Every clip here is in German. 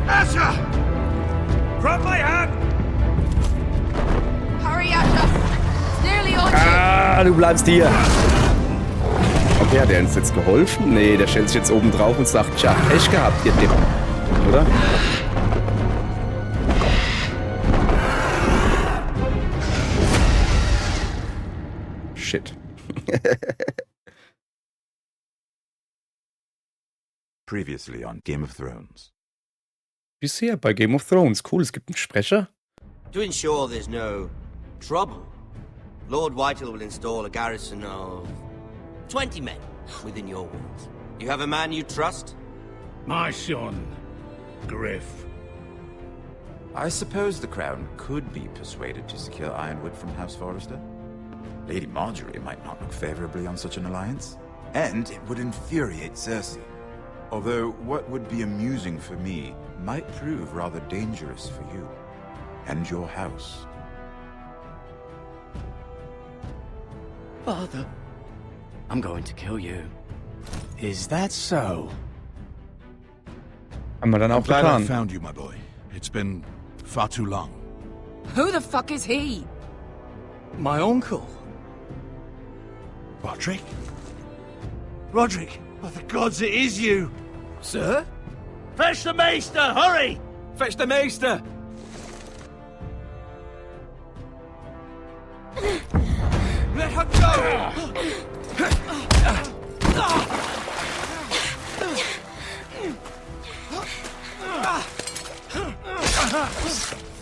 Asher! From my hand! Hurry, Asher! It's nearly on you! Ah, du bleibst hier. Okay, hat er uns jetzt geholfen? Nee, der stellt sich jetzt oben drauf und sagt, tja, Pech gehabt, ihr Tipp. Oder? Shit. Previously on Game of Thrones. Bisher bei Game of Thrones. Cool, es gibt einen Sprecher. To ensure there's no trouble, Lord Whitehall will install a garrison of 20 men within your walls. You have a man you trust? My son, Griff. I suppose the Crown could be persuaded to secure Ironwood from House Forrester. Lady Marjorie might not look favorably on such an alliance. And it would infuriate Cersei. Although what would be amusing for me might prove rather dangerous for you and your house. Father, I'm going to kill you. Is that so? Haben wir dann auch Glad I getan. found you, my boy. It's been far too long. Who the fuck is he? My uncle. Roderick? Roderick! By the gods, it is you! Sir? Fetch the Maester! Hurry! Fetch the Maester! Let her go!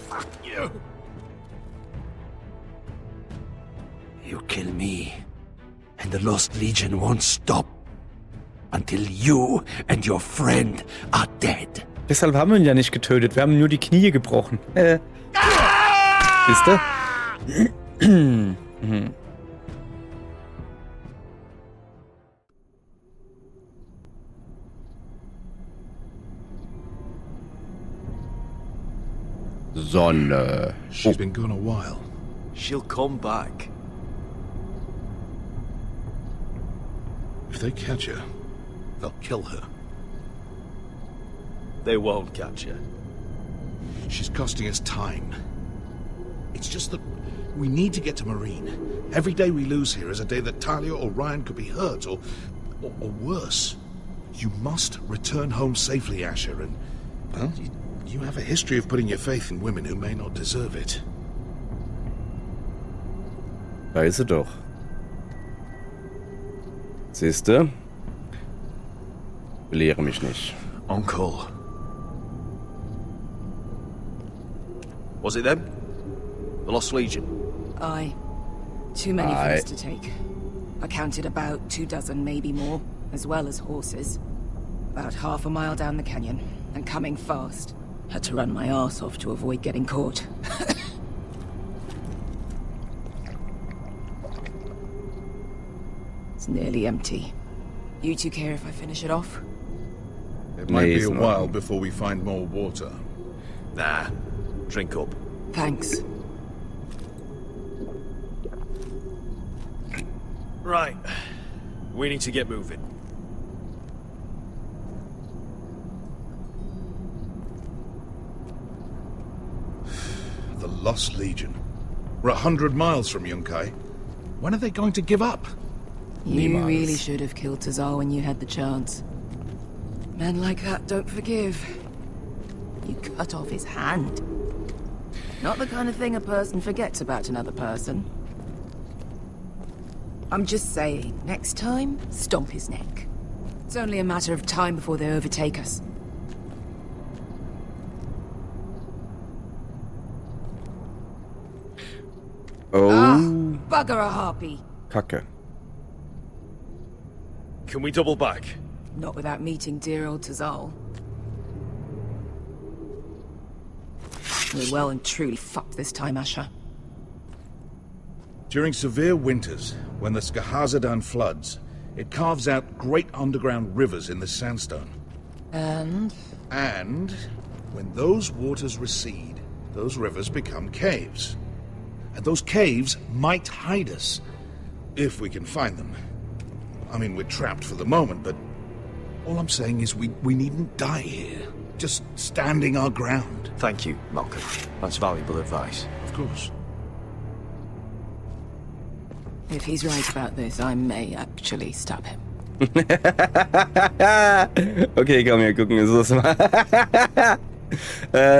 Fuck you! You kill me, and the Lost Legion won't stop until you and your friend are dead. Deshalb haben wir ihn ja nicht getötet. Wir haben nur die Knie gebrochen. Siehst du? Sonne. She's been gone a while. She'll come back. If they catch her, they'll kill her. They won't catch her. She's costing us time. It's just that we need to get to Marine. Every day we lose here is a day that Talia or Ryan could be hurt, or worse. You must return home safely, Asher, and, well, you have a history of putting your faith in women who may not deserve it. Da ist sie doch. Siehst du? Belehre mich nicht. Uncle. Was it them? The Lost Legion? Aye. Too many for Aye. us to take. I counted about 24, maybe more, as well as horses. About half a mile down the canyon, and coming fast. Had to run my arse off to avoid getting caught. It's nearly empty. You two care if I finish it off? It might be it's a not. while before we find more water. Nah. Drink up. Thanks. Right. We need to get moving. The Lost Legion. We're 100 miles from Yunkai. When are they going to give up? You Niemals. really should have killed Tazar when you had the chance. Men like that don't forgive. You cut off his hand. Not the kind of thing a person forgets about another person. I'm just saying, next time, stomp his neck. It's only a matter of time before they overtake us. Oh, Bugger a harpy. Kacke. Can we double back? Not without meeting dear old Tazal. We're well and truly fucked this time, Asher. During severe winters, when the Skahazadan floods, it carves out great underground rivers in the sandstone. And? And when those waters recede, those rivers become caves. And those caves might hide us, if we can find them. I mean, we're trapped for the moment, but all I'm saying is we needn't die here. just standing our ground. Thank you, Malcolm. That's valuable advice. Of course. If he's right about this, I may actually stab him. Okay, komm, wir gucken uns das mal.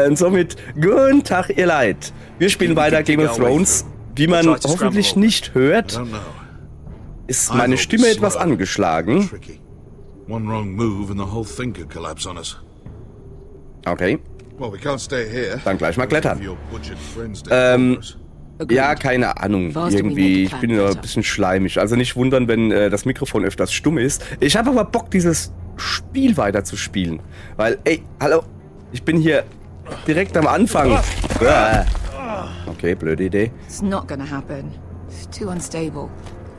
Und somit, guten Tag, ihr Leid. Wir spielen weiter Game of Thrones. Wie man hoffentlich nicht I hört, don't know. ist meine Stimme etwas angeschlagen. Tricky. One wrong move and the whole thing could collapse on us. Okay. Well, we can't stay here. Dann gleich mal klettern. Your butchered friends did for us. Ja, keine Ahnung. Irgendwie, ich bin nur ein bisschen schleimig. Also nicht wundern, wenn das Mikrofon öfters stumm ist. Ich habe aber Bock, dieses Spiel weiter zu spielen. Weil, ey, hallo, ich bin hier direkt am Anfang. Okay, blöde Idee. It's not gonna happen. It's too unstable.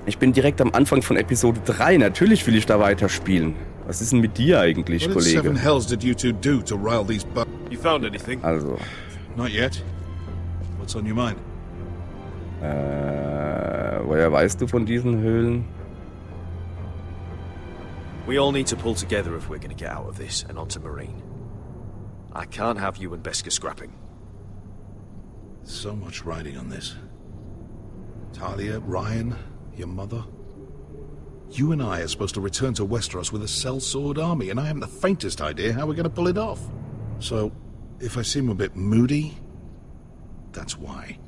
Ich bin direkt am Anfang von Episode 3. Natürlich will ich da weiterspielen. Was ist denn mit dir eigentlich, What in seven Kollege? hells did you two do to rile these You found anything? Also, Not yet. What's on your mind? woher weißt du von diesen Höhlen? We all need to pull together if we're going to get out of this and onto Marine. I can't have you and Beskar scrapping. So much riding on this. Talia, Ryan, your mother. You and I are supposed to return to Westeros with a sellsword army, and I haven't the faintest idea how we're going to pull it off. So, if I seem a bit moody, that's why.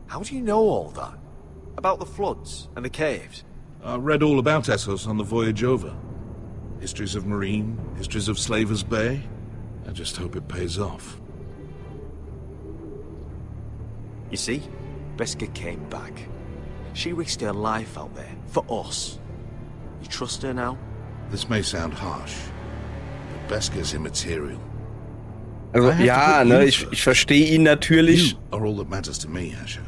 How do you know all that? About the floods and the caves? I read all about Essos on the voyage over. Histories of Marine, histories of Slavers Bay. I just hope it pays off. You see, Beskar came back. She risked her life out there, for us. You trust her now? This may sound harsh, but Beskar's immaterial. Also, I have ja, to put ne, you ich first. verstehe ihn natürlich. You are all that matters to me, Asher.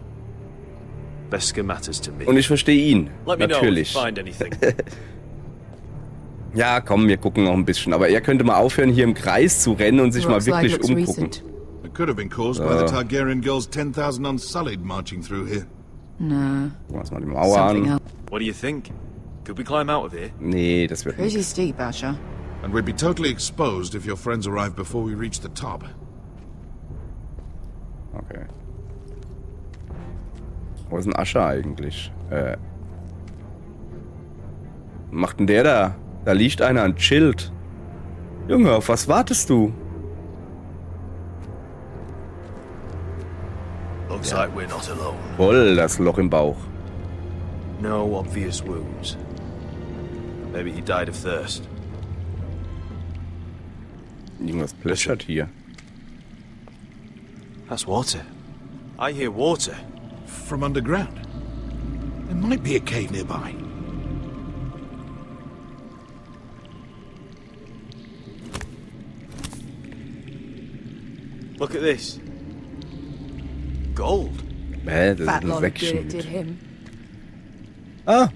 Beskar matters to me. Und ich verstehe ihn. Let me know if Natürlich. you find anything. Ja, komm, wir gucken noch ein bisschen. Aber er könnte mal aufhören, hier im Kreis zu rennen und sich mal Looks like wirklich looks umgucken. recent. It could have been caused by the Targaryen girls 10,000 Unsullied marching through here. Nah, Gucken wir uns mal die Mauer something an. else. What do you think? Could we climb out of here? Nee, das wird Pretty nichts. steep, Asher. And we'd be totally exposed if your friends arrived before we reached the top. Okay. Wo ist denn Ascher eigentlich? Was macht denn der da? Da liegt einer und chillt. Junge, auf was wartest du? Looks like we're not alone. Voll das Loch im Bauch. No obvious wounds. Maybe he died of thirst. Irgendwas plätschert hier. That's water. I hear water. From underground. There might be a cave nearby. Look at this. Gold. Das ist Fat ein lot of good it did Säckchen. him. Ah.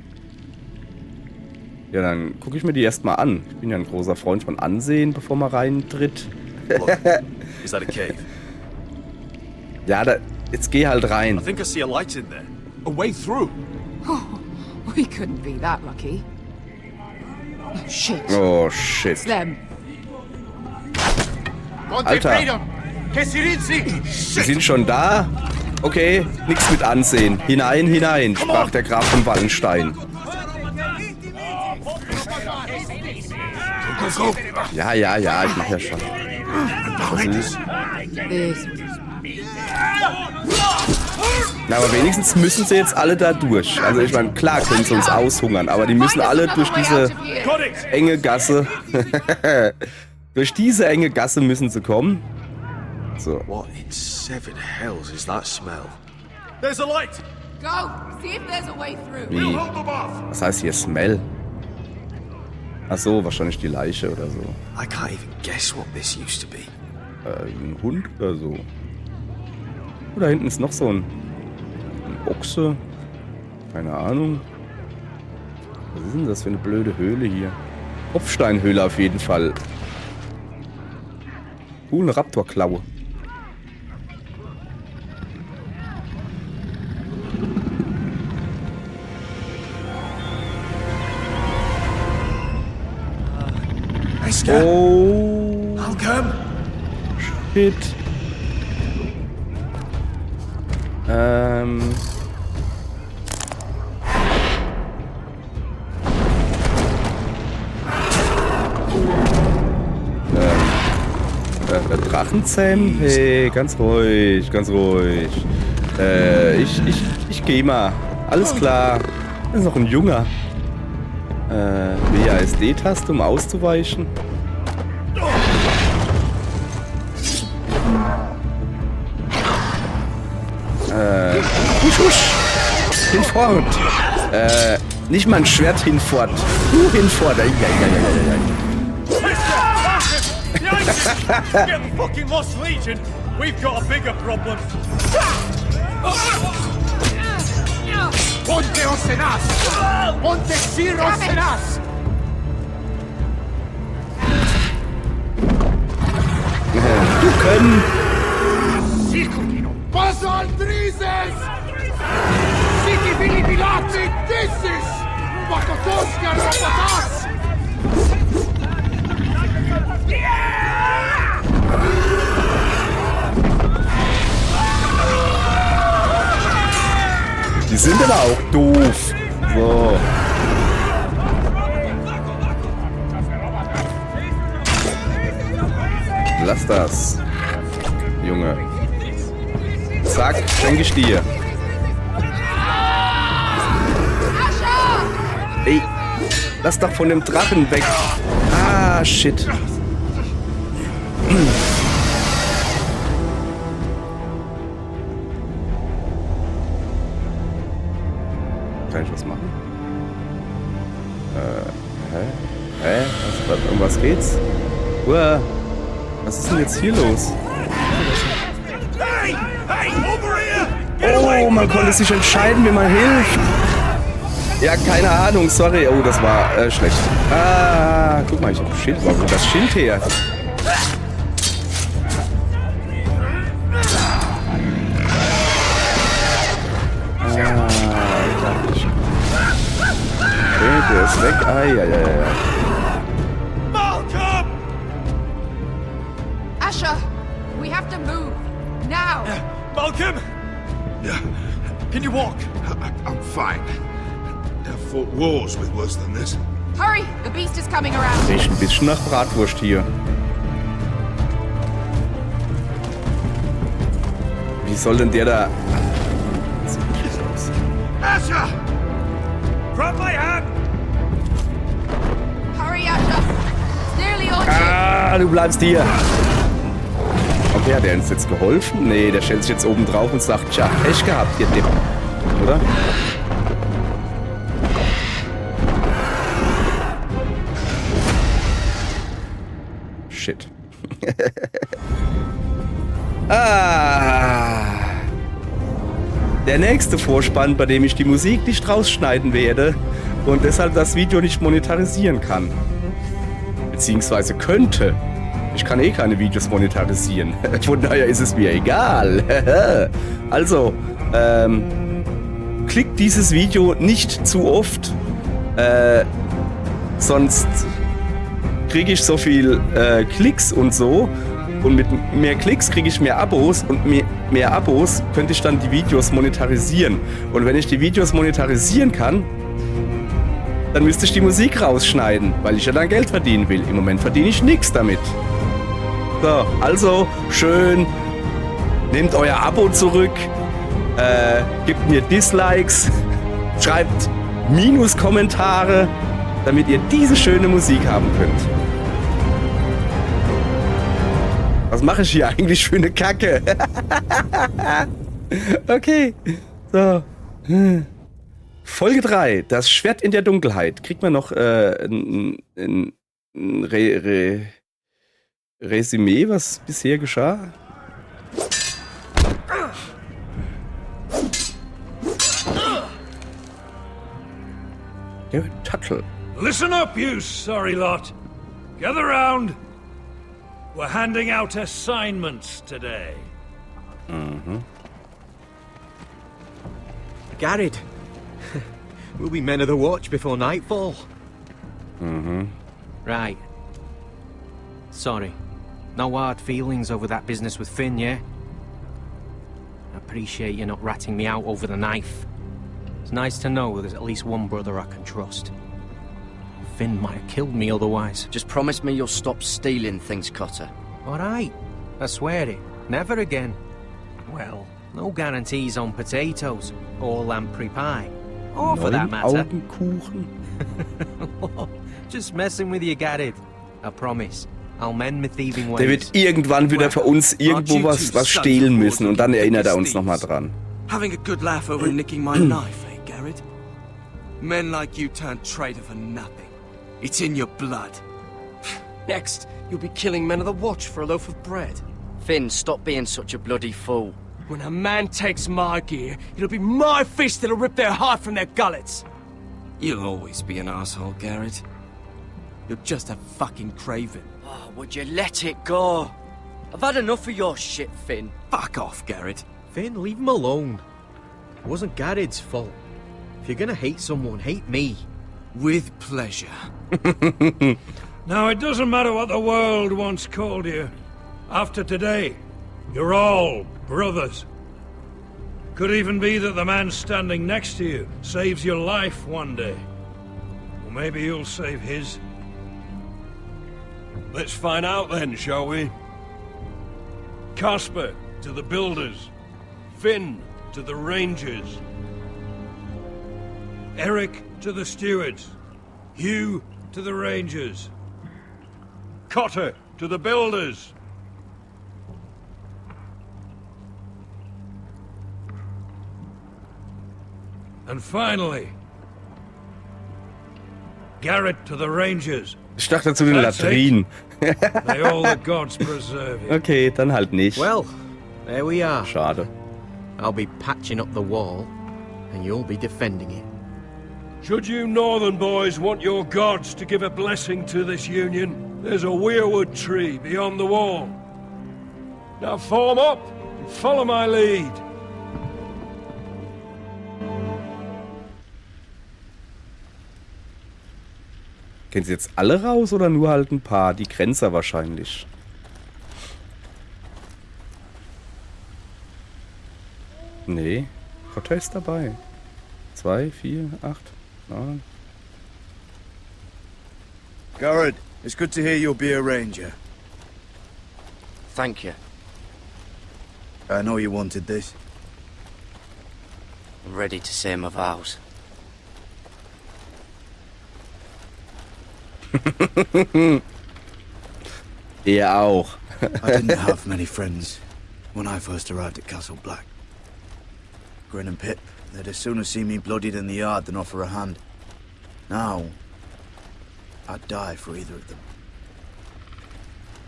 Ja, dann gucke ich mir die erstmal an. Ich bin ja ein großer Freund von Ansehen, bevor man reintritt. Look. Is that a cave? Ja, jetzt geh halt I rein. think I see a light in there. A way through. We couldn't be that lucky. Oh, shit. Oh, shit. It's them. Alter. Sie sind schon da? Okay, nichts mit Ansehen. Hinein, hinein, sprach der Graf von Wallenstein. Ja, ja, ja, ich mach ja schon. This. Na, aber wenigstens müssen sie jetzt alle da durch. Also ich meine, klar können sie uns aushungern, aber die müssen alle durch diese enge Gasse. Durch diese enge Gasse müssen sie kommen. So. What in seven hells is that smell? There's a light! Go! See if there's a way through. Wie? Was heißt hier Smell? Ach so, wahrscheinlich die Leiche oder so. I can't even guess what this used to be. Ein Hund oder so. Oh, da hinten ist noch so ein Ochse. Keine Ahnung. Was ist denn das für eine blöde Höhle hier? Kopfsteinhöhle auf jeden Fall. Eine Raptorklaue. Oh. Malcolm! Shit. Drachenzähmen? Hey, ganz ruhig, ganz ruhig. Ich geh mal. Alles klar. Das ist noch ein Junger. WASD-Taste, um auszuweichen. Husch, husch. Hinfort. Nicht mal ein Schwert hinfort. Hinfort. Get the fucking Lost Legion! We've got a bigger problem! Ponte Osenas! Ponte Sir Osenas! Du können. Sikutino! Paso al Drises! Siki Vili Pilati Dissis! Pakotoska Rapatas! Die sind aber auch doof. So. Lass das. Junge. Zack, schenke ich dir. Ey, lass doch von dem Drachen weg. Ah, shit. Kann ich was machen? Um was geht's? Uah. Was ist denn jetzt hier los? Oh, man konnte sich entscheiden, wie man hilft. Ja, keine Ahnung, sorry. Oh, das war schlecht. Ah, guck mal, ich hab ein Schild. Wo kommt das Schild her? Okay, der ist weg. Ah, ja. Malcolm! Asher, we have to move. Now! Malcolm! Can you walk? I'm fine. I've fought wars with worse than this. Hurry! The beast is coming around. Riecht ein bisschen nach Bratwurst hier. Wie soll denn der da... Asher! Grab my hand! Hurry, Asher! It's nearly on you! Ah, du bleibst hier. Okay, hat er uns jetzt geholfen? Nee, der stellt sich jetzt oben drauf und sagt, tja, Pech gehabt, ihr Depp. Oder? Shit. Der nächste Vorspann, bei dem ich die Musik nicht rausschneiden werde und deshalb das Video nicht monetarisieren kann. Beziehungsweise könnte. Ich kann eh keine Videos monetarisieren. Von daher ist es mir egal. Also, klickt dieses Video nicht zu oft. Sonst kriege ich so viel Klicks und so. Und mit mehr Klicks kriege ich mehr Abos und mehr Abos könnte ich dann die Videos monetarisieren. Und wenn ich die Videos monetarisieren kann, dann müsste ich die Musik rausschneiden, weil ich ja dann Geld verdienen will. Im Moment verdiene ich nichts damit. So, also schön, nehmt euer Abo zurück, gebt mir Dislikes, schreibt Minuskommentare, damit ihr diese schöne Musik haben könnt. Was mache ich hier eigentlich für eine Kacke? Okay, so. Folge 3, das Schwert in der Dunkelheit. Kriegt man noch ein Resümee, was bisher geschah? Der Tuttle. Listen up, you sorry lot. Gather round. We're handing out assignments today. Garrett, we'll be men of the watch before nightfall. Right. Sorry. No hard feelings over that business with Finn, yeah? I appreciate you not ratting me out over the knife. It's nice to know there's at least one brother I can trust. Finn might have killed me otherwise. Just promise me you'll stop stealing things, Cotter. All right. I swear it. Never again. Well, no guarantees on potatoes or lamprey pie. Or for that matter. Augenkuchen. Just messing with you, Garrett. I promise. I'll mend my thieving ways. Der wird irgendwann wieder für uns irgendwo was stehlen müssen und dann erinnert er uns nochmal dran. Having a good laugh over nicking my knife, eh, Garrett? Men like you turn traitor for nothing. It's in your blood. Next, you'll be killing men of the Watch for a loaf of bread. Finn, stop being such a bloody fool. When a man takes my gear, it'll be my fist that'll rip their heart from their gullets. You'll always be an asshole, Garrett. You're just a fucking craven. Oh, would you let it go? I've had enough of your shit, Finn. Fuck off, Garrett. Finn, leave him alone. It wasn't Garrett's fault. If you're gonna hate someone, hate me. With pleasure. Now, it doesn't matter what the world once called you. After today, you're all brothers. Could even be that the man standing next to you saves your life one day. Or maybe you'll save his. Let's find out then, shall we? Casper to the builders. Finn to the rangers. Eric to the stewards. Hugh to the rangers. Cotter to the builders. And finally, Garrett to the rangers. Ich dachte zu den Latrinen. May all the gods preserve you. Okay, dann halt nicht. Well, there we are. Schade. I'll be patching up the wall, and you'll be defending it. Should you northern boys want your gods to give a blessing to this union, there's a weirwood tree beyond the wall. Now form up and follow my lead. Gehen sie jetzt alle raus oder nur halt ein paar? Die Grenzer wahrscheinlich. Nee, Cotter ist dabei. 2, 4, 8, 9. Garrett, it's good to hear you'll be a ranger. Thank you. I know you wanted this. I'm ready to say my vows. Er auch. I didn't have many friends when I first arrived at Castle Black. Grin and Pip, they'd as soon see me bloodied in the yard than offer a hand. Now, I'd die for either of them.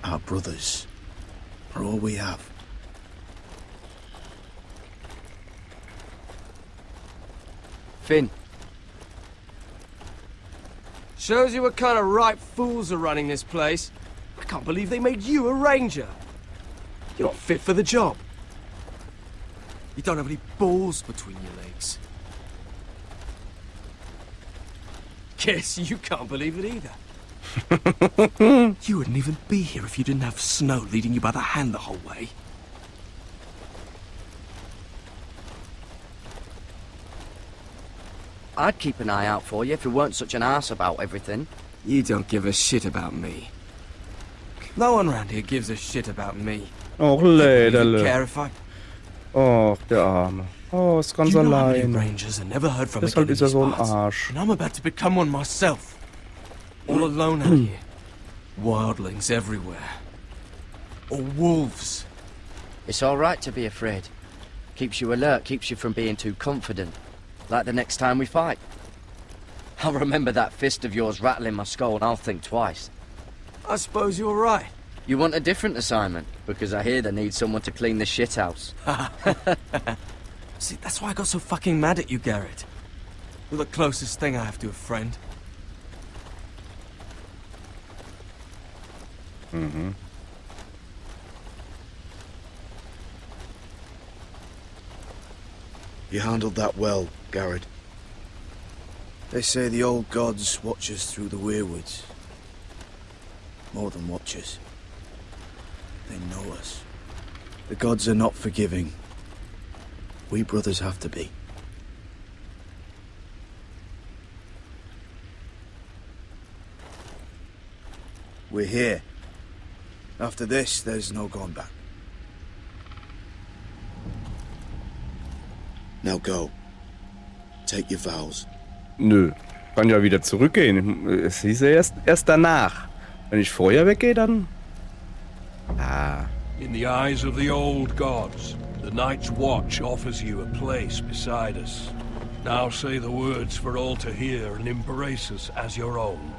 Our brothers are all we have. Finn. Shows you what kind of ripe fools are running this place. I can't believe they made you a ranger. You're not fit for the job. You don't have any balls between your legs. Guess you can't believe it either. You wouldn't even be here if you didn't have Snow leading you by the hand the whole way. I'd keep an eye out for you if you weren't such an arse about everything. You don't give a shit about me. No one around here gives a shit about me. Och, You Läderle. care if I... Och, der Arme. Oh, ist ganz You know how many allein. Rangers I never heard from Deshalb again ist in er so ein these parts. Arsch. And I'm about to become one myself. All alone out here. Wildlings everywhere. Or wolves. It's all right to be afraid. Keeps you alert, keeps you from being too confident. Like the next time we fight. I'll remember that fist of yours rattling my skull and I'll think twice. I suppose you're right. You want a different assignment? Because I hear they need someone to clean the shithouse. See, that's why I got so fucking mad at you, Garrett. You're the closest thing I have to a friend. Mhm. You handled that well, Garrett. They say the old gods watch us through the weirwoods. More than watch us. They know us. The gods are not forgiving. We brothers have to be. We're here. After this, there's no going back. Now go. Take your vows. Nö, kann ja wieder zurückgehen. Es hieß ja erst danach. Wenn ich vorher weggehe, dann... Ah. In the eyes of the old gods, the Night's Watch offers you a place beside us. Now say the words for all to hear and embrace us as your own.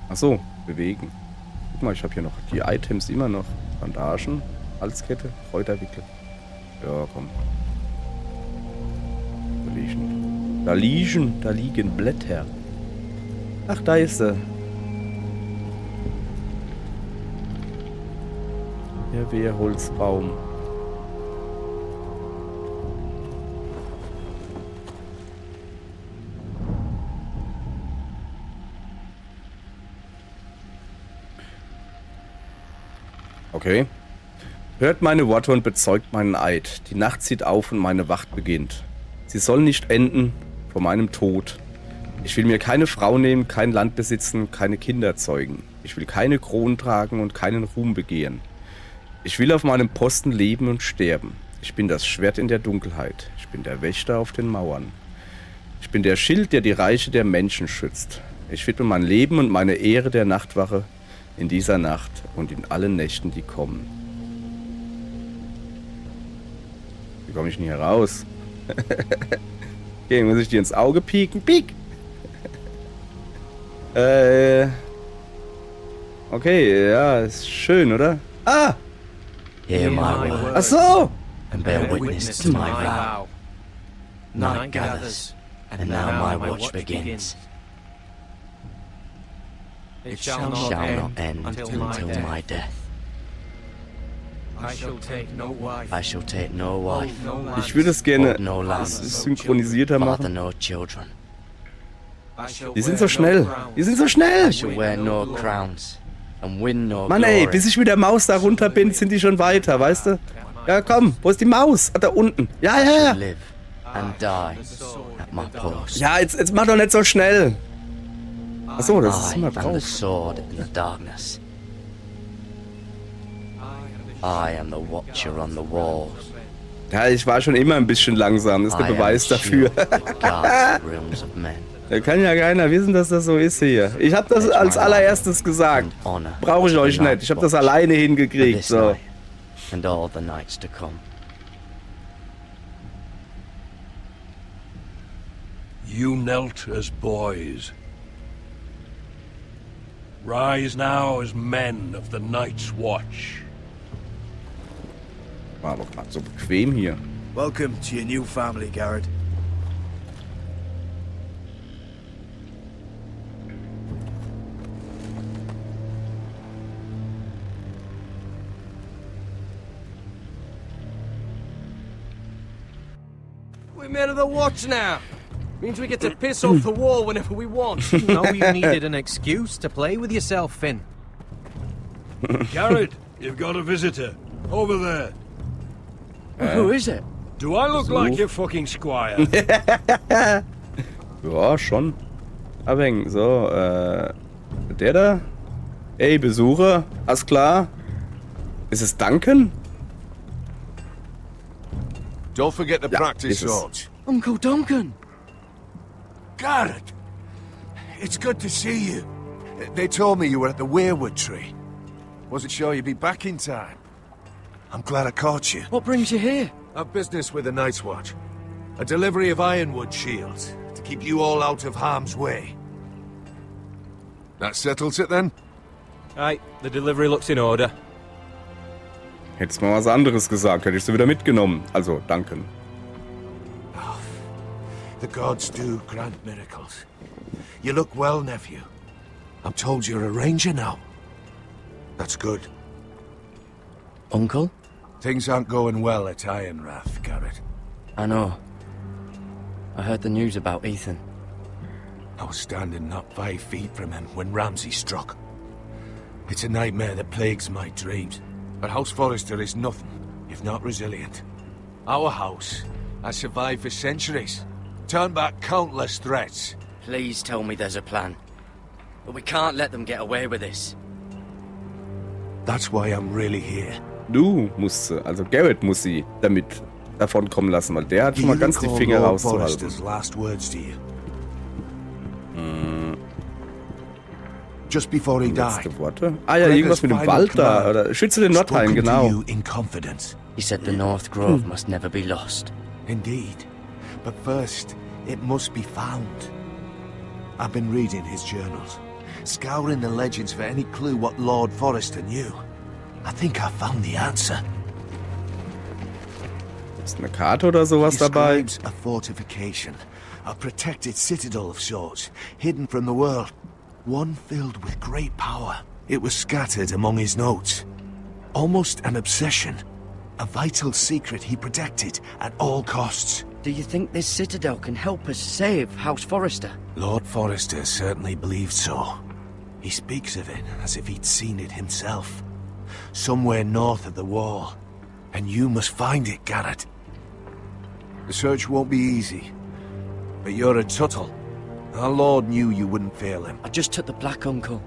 Ach so, bewegen. Guck mal, ich habe hier noch die Items immer noch. Bandagen, Halskette, Kräuterwickel. Ja, komm. Da liegen Blätter. Ach, da ist sie. Der Wehrholzbaum. Okay. Hört meine Worte und bezeugt meinen Eid. Die Nacht zieht auf und meine Wacht beginnt. Sie soll nicht enden vor meinem Tod. Ich will mir keine Frau nehmen, kein Land besitzen, keine Kinder zeugen. Ich will keine Kronen tragen und keinen Ruhm begehren. Ich will auf meinem Posten leben und sterben. Ich bin das Schwert in der Dunkelheit. Ich bin der Wächter auf den Mauern. Ich bin der Schild, der die Reiche der Menschen schützt. Ich widme mein Leben und meine Ehre der Nachtwache in dieser Nacht und in allen Nächten, die kommen. Wie komme ich denn hier raus? Okay, muss ich dir ins Auge pieken? Piek! Okay, ja, ist schön, oder? Ah! Hear my word. Ach so! And bear witness to my vow. Night gathers, and now my watch begins. It shall not end until my death. I shall take no wife. Ich würde es gerne no land, synchronisierter father machen. no children. Die sind so schnell. Die sind so schnell. I shall wear no crowns and win no Mann ey, bis ich mit der Maus da runter bin, sind die schon weiter, weißt du? Ja komm, wo ist die Maus? Ah, da unten. Ja, ja, ja. live and die at my post. Ja, jetzt mach doch nicht so schnell. Achso, das ist I immer am the drauf. sword in the darkness. I am the watcher on the walls. Ja, ich war schon immer ein bisschen langsam. Das ist der Beweis dafür. Da kann ja keiner wissen, dass das so ist hier. Ich habe das als allererstes gesagt. Brauche ich euch nicht. Ich habe das alleine hingekriegt. So. And all the nights to come. You knelt as boys. Rise now as men of the Night's Watch. War aber gerade so bequem hier. Welcome to your new family, Garrett. We're men of the watch now. Means we get to piss off the wall whenever we want. No, you needed an excuse to play with yourself, Finn. Garrett, you've got a visitor. Over there. Who is it? Do I look like your fucking squire? Ja, schon. Abhängen. So, der da? Ey, Besucher. Alles klar? Ist es Duncan? Don't forget to Ja, practice ist es. swords. Uncle Duncan. Garrett! It's good to see you. They told me you were at the Weirwood tree. Wasn't sure you'd be back in time. I'm glad I caught you. What brings you here? I've business with the Night's Watch. A delivery of ironwood shields to keep you all out of harm's way. That settles it then? Aye, the delivery looks in order. Hättest mal was anderes gesagt, hätte ich sie wieder mitgenommen. Also, Duncan. The gods do grant miracles. You look well, nephew. I'm told you're a ranger now. That's good. Uncle? Things aren't going well at Ironrath, Garrett. I know. I heard the news about Ethan. I was standing not 5 feet from him when Ramsay struck. It's a nightmare that plagues my dreams. But House Forrester is nothing if not resilient. Our house has survived for centuries. Turned back countless threats. Please tell me there's a plan. But we can't let them get away with this. That's why I'm really here. Du musst sie, also Garrett muss sie damit davon kommen lassen, weil der hat schon mal ganz die Finger rauszuhalten. Forrester's last words to you? Just before he died. Letzte Worte? Ah ja, irgendwas mit dem Wald da, oder Schütze den Nordrhein, genau. He said the North Grove must never be lost. Indeed. But first, it must be found. I've been reading his journals, scouring the legends for any clue what Lord Forrester knew. I think I found the answer. Ist eine Karte oder sowas dabei? Describes a fortification, a protected citadel of sorts, hidden from the world. One filled with great power. It was scattered among his notes. Almost an obsession. A vital secret he protected at all costs. Do you think this citadel can help us save House Forrester? Lord Forrester certainly believed so. He speaks of it as if he'd seen it himself. Somewhere north of the wall. And you must find it, Garrett. The search won't be easy. But you're a Tuttle. Our Lord knew you wouldn't fail him. I just took the Black Uncle.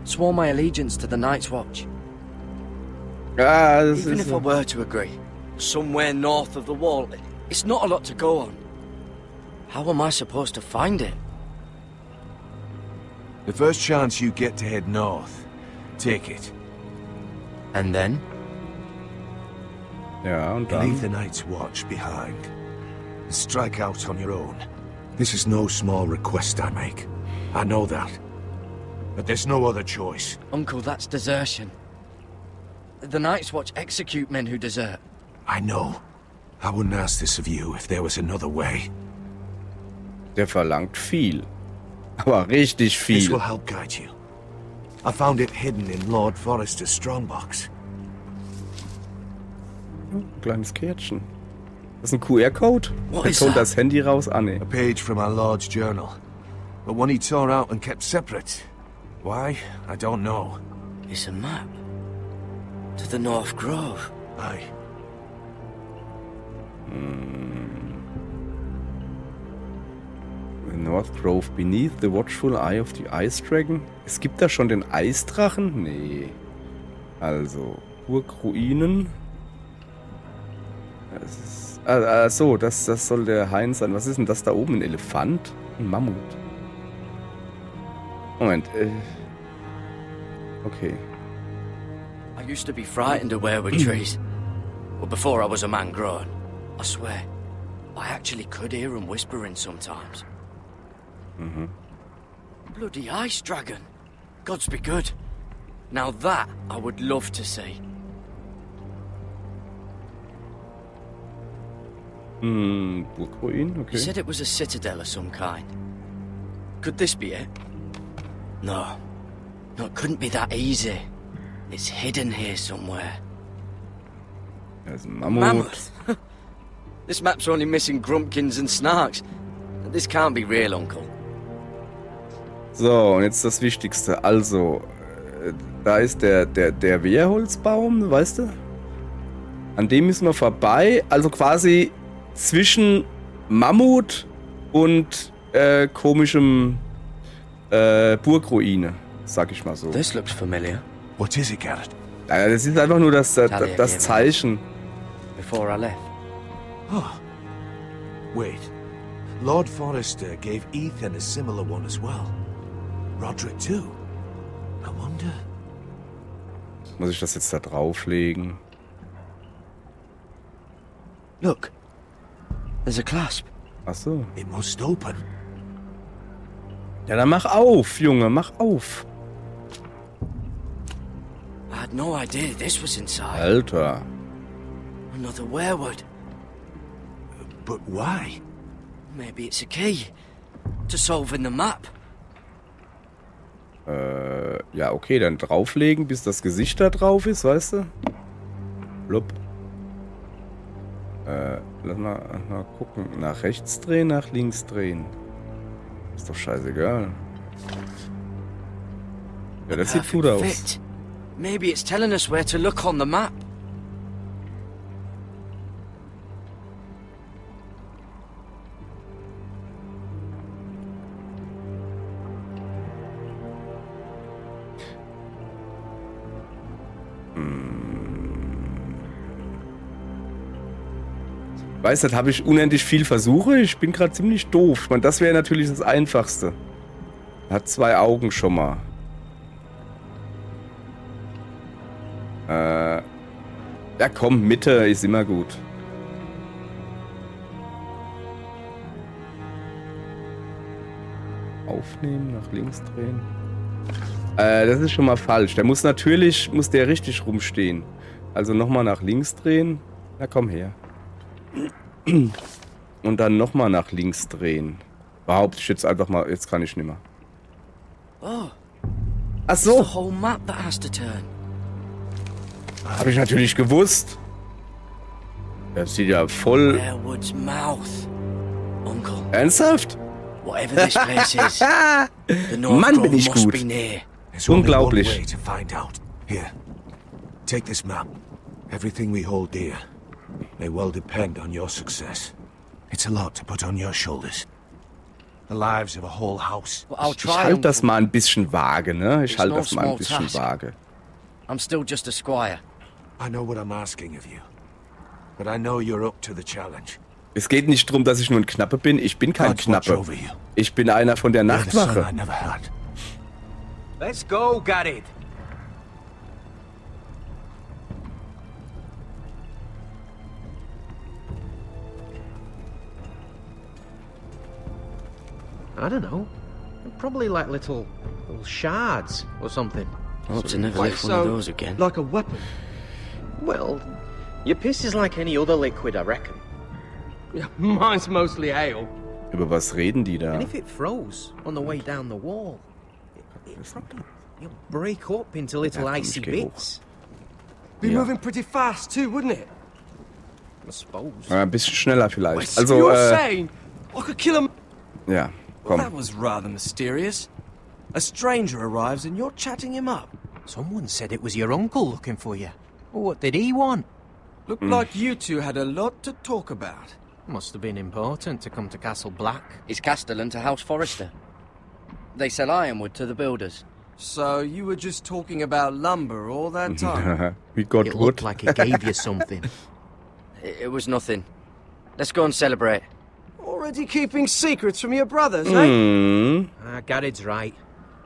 Swore my allegiance to the Night's Watch. Even if I were to agree, somewhere north of the wall, it's not a lot to go on. How am I supposed to find it? The first chance you get to head north, take it. And then? Ja, und dann? Leave the Night's Watch behind. And strike out on your own. This is no small request I make. I know that. But there's no other choice. Uncle, that's desertion. The Night's Watch execute men who desert. I know. I wouldn't ask this of you if there was another way. Der verlangt viel. Aber richtig viel. This will help guide you. I found it hidden in Lord Forrester's strongbox. Kleines Kärtchen. Das ist ein QR-Code. What Jetzt is holt that? das Handy raus. Ah, nee. A page from our Lord's journal. But one he tore out and kept separate. Why? I don't know. It's a map. To the North Grove. Aye. The North Grove beneath the watchful eye of the Ice Dragon. Es gibt da schon den Eisdrachen? Nee. Also, Burgruinen. So, das soll der Hain sein. Was ist denn das da oben? Ein Elefant? Ein Mammut? Moment, okay. I used to be frightened of weirwood trees. Well, before I was a man grown. I swear. I actually could hear them whispering sometimes. Bloody ice dragon. Gods be good. Now that I would love to see. Burgruin, okay. You said it was a citadel of some kind. Could this be it? No. No, it couldn't be that easy. It's hidden here somewhere. There's a mammoth. This map's only missing Grumpkins and Snarks. This can't be real, Uncle. So, und jetzt das Wichtigste. Also, da ist der Wehrholzbaum, weißt du? An dem müssen wir vorbei. Also quasi zwischen Mammut und komischem Burgruine, sag ich mal so. This looks familiar. What is it, Garrett? Ja, das ist einfach nur das Zeichen. Before I left. Oh. Wait. Lord Forrester gave Ethan a similar one as well. Roderick too. I wonder. Muss ich das jetzt da drauflegen? Look. There's a clasp. Ach so. It must open. Ja, dann mach auf, Junge, mach auf. I had no idea this was inside. Alter. Another weirwood. But why? Maybe it's a key to solving the map. Ja, okay, dann drauflegen, bis das Gesicht da drauf ist, weißt du? Blub. Lass mal gucken. Nach rechts drehen, nach links drehen. Ist doch scheißegal. Ja, das sieht gut aus. Fit. Maybe it's telling us where to look on the map. Weißt du, das habe ich unendlich viel Versuche. Ich bin gerade ziemlich doof. Ich meine, das wäre natürlich das Einfachste. Hat 2 Augen schon mal. Ja komm, Mitte ist immer gut. Aufnehmen, nach links drehen. Das ist schon mal falsch. Der muss natürlich, der richtig rumstehen. Also nochmal nach links drehen. Na komm her. Und dann nochmal nach links drehen. Behaupte ich jetzt einfach mal, jetzt kann ich nicht mehr. Oh. Ach so. The whole map that has to turn. Habe ich natürlich gewusst. Das sieht ja voll... Werewood's mouth. Uncle. Ernsthaft? Whatever this place is, the North Mann, bin Grove ich must gut. be near. There's only one Unglaublich. way to find out. Here, take this map. Everything we hold dear may well depend on your success. It's a lot to put on your shoulders. The lives of a whole house. Well, I'll Ich try, halte das Uncle. mal ein bisschen vage, ne? Ich It's halte no das mal ein small bisschen task. vage. I'm still just a squire. I know what I'm asking of you, but I know you're up to the challenge. Es geht nicht darum, dass ich nur ein Knappe bin. Ich bin kein God's watch Knappe. over you. Ich bin einer von der You're the son Nachtwache. I never had. Let's go, Garrett. I don't know. Probably like little shards or something. Oh, to never Wait, lift one of so, those again. like a weapon? Well, your piss is like any other liquid, I reckon. Yeah, mine's mostly ale. Über was reden die da? And if it froze on the way down the wall, it probably you'll break up into little Ja, komm, icy ich geh hoch. bits. Be Ja. moving pretty fast too, wouldn't it? I suppose. Ein bisschen schneller vielleicht. Wait, Also, you're saying I could kill him? ja, Well, komm. that was rather mysterious. A stranger arrives and you're chatting him up. Someone said it was your uncle looking for you. What did he want? Looked like you two had a lot to talk about. Must have been important to come to Castle Black. It's Castellan to House Forrester. They sell ironwood to the builders. So you were just talking about lumber all that time? We got It wood. looked like he gave you something. It was nothing. Let's go and celebrate. Already keeping secrets from your brothers, eh? Hm. Garrett's right.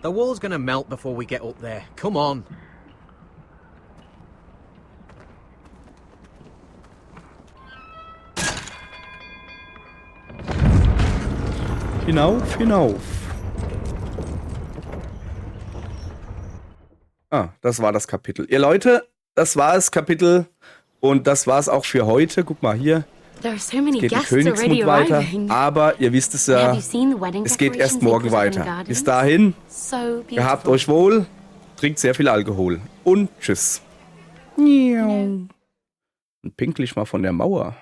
The wall's gonna melt before we get up there. Come on. Hinauf, hinauf. Ah, das war das Kapitel. Ihr Leute, das war das Kapitel und das war es auch für heute. Guck mal hier. There are so many Geht die guests already Königsmut weiter, arriving. aber ihr wisst es Have ja, you seen the wedding es geht erst decorations they morgen put up in the weiter. gardens? Bis dahin, So gehabt beautiful. euch wohl, trinkt sehr viel Alkohol und tschüss. Und pinklich mal von der Mauer.